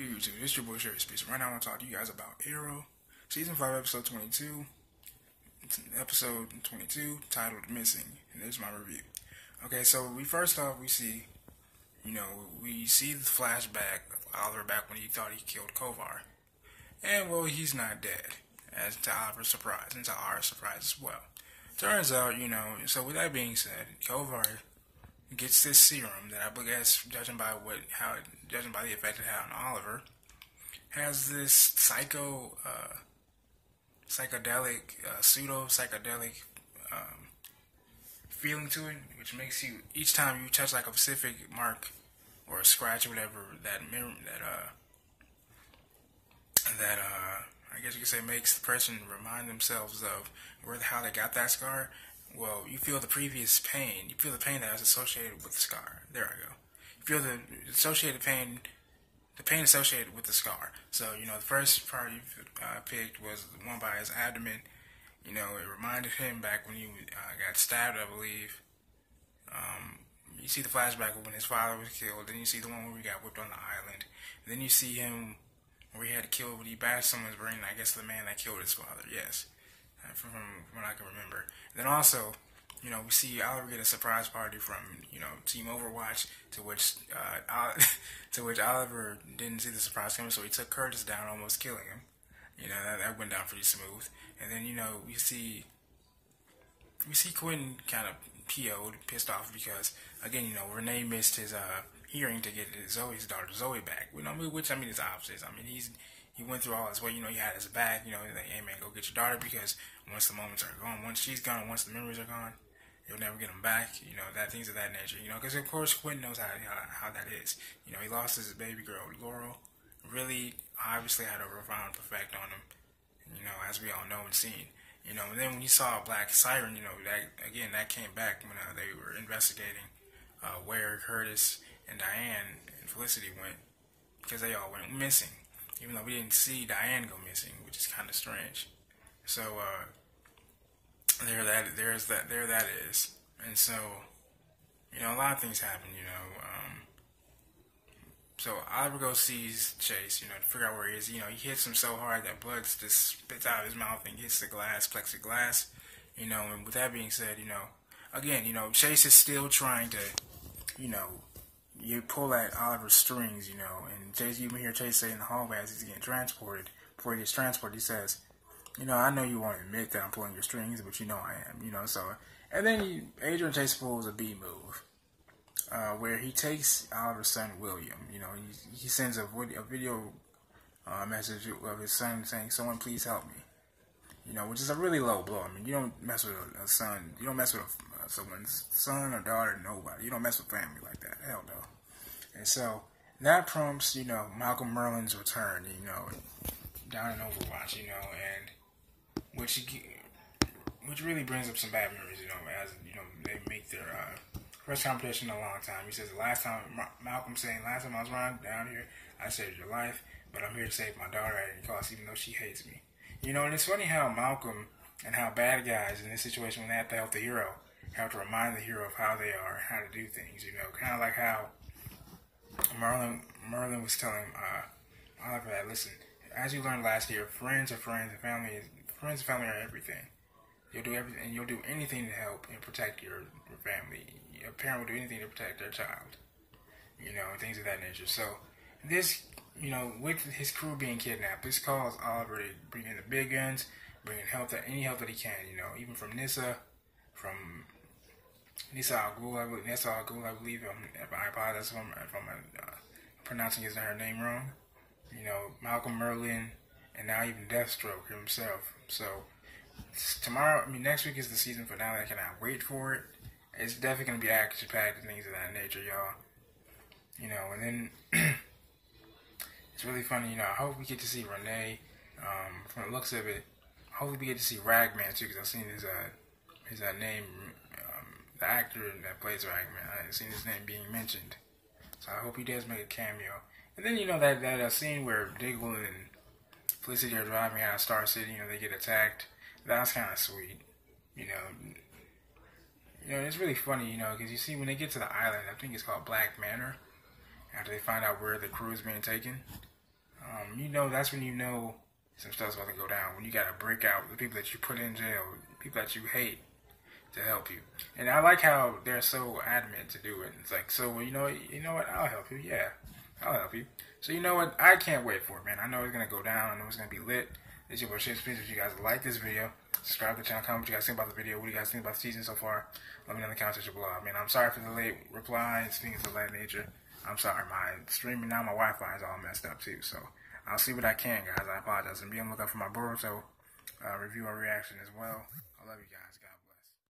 YouTube, it's your boy Sherry Space. Right now I want to talk to you guys about Arrow, Season 5, Episode 22, Episode 22, titled Missing, and there's my review. Okay, so we see the flashback of Oliver back when he thought he killed Kovar. And, well, he's not dead, as to Oliver's surprise, and to our surprise as well. Turns out, so with that being said, Kovar gets this serum that I guess, judging by the effect it had on Oliver, has this pseudo psychedelic feeling to it, which makes you each time you touch like a specific mark or a scratch or whatever that I guess you could say makes the person remind themselves of how they got that scar. Well, you feel the previous pain. You feel the pain that was associated with the scar. There I go. You feel the pain associated with the scar. So, the first part you picked was the one by his abdomen. It reminded him back when he got stabbed, I believe. You see the flashback of when his father was killed. Then you see the one where he got whipped on the island. Then you see him where he had to kill, when he bashed someone's brain. I guess the man that killed his father. Yes, from what I can remember. Then also, we see Oliver get a surprise party from Team Overwatch, to which Oliver didn't see the surprise coming, so he took Curtis down, almost killing him. That went down pretty smooth. And then we see Quinton kind of PO'd, pissed off because again Renee missed his hearing to get Zoey's daughter Zoey back. Which is opposite. He went through all this way. He had his back. Like, hey man, go get your daughter, because once the moments are gone, once she's gone, once the memories are gone, you'll never get them back. That things of that nature. Because of course Quinton knows how that is. He lost his baby girl Laurel. Really, obviously had a profound effect on him. As we all know and seen. And then when you saw Black Siren, that came back when they were investigating where Curtis and Diane and Felicity went, because they all went missing. Even though we didn't see Diane go missing, which is kind of strange. So there that is. And so a lot of things happen. So Oliver goes sees Chase, to figure out where he is. He hits him so hard that blood just spits out of his mouth and hits the plexiglass. And with that being said, again, Chase is still trying to, you pull at Oliver's strings, and Chase, you can hear Chase say in the hallway as he's getting transported. Before he gets transported, he says, I know you won't admit that I'm pulling your strings, but I am, so. And then Adrian Chase pulls a B move. Where he takes Oliver's son William, he sends a video message of his son saying, "Someone please help me," which is a really low blow. You don't mess with a son, you don't mess with someone's son or daughter, nobody. You don't mess with family like that, hell no. And so that prompts, Malcolm Merlin's return, down in Overwatch, and which really brings up some bad memories, as they make their first competition in a long time. He says, Malcolm saying, last time I was down here, I saved your life, but I'm here to save my daughter at any cost, even though she hates me. And it's funny how Malcolm and how bad guys in this situation, when they have to help the hero, have to remind the hero of how they are, how to do things, kind of like how Merlin was telling Oliver that, listen, as you learned last year, friends and family are everything. You'll do everything, and you'll do anything to help and protect your family. A parent will do anything to protect their child, and things of that nature. So this, with his crew being kidnapped, this calls Oliver to bring in the big guns, bring in any help that he can, even from Nissa Al Ghul, I believe. I apologize if I'm pronouncing her name wrong. Malcolm Merlin, and now even Deathstroke himself. So next week is the season finale. I cannot wait for it. It's definitely going to be action-packed and things of that nature, y'all. And then it's really funny, I hope we get to see Renee. From the looks of it, hopefully we get to see Ragman, too, because I've seen his name, the actor that plays Ragman. I've seen his name being mentioned. So I hope he does make a cameo. And then, that scene where Diggle and Felicity are driving out of Star City, they get attacked. That's kind of sweet, it's really funny, because you see when they get to the island, I think it's called Black Manor, after they find out where the crew is being taken, you know, that's when you know some stuff's about to go down. When you got to break out the people that you put in jail, people that you hate, to help you. And I like how they're so adamant to do it. It's like, so you know what? I'll help you. Yeah, I'll help you. So you know what? I can't wait for it, man. I know it's gonna go down. I know it's gonna be lit. This is your boy Shit Speech. If you guys like this video, subscribe to the channel. Comment what you guys think about the video. What do you guys think about the season so far? Let me know in the comments section below. Man, I'm sorry for the late reply. Speaking to that nature, I'm sorry. My streaming now, my Wi-Fi is all messed up too. So I'll see what I can, guys. I apologize. And be on the lookout for my Boruto review or reaction as well. I love you guys.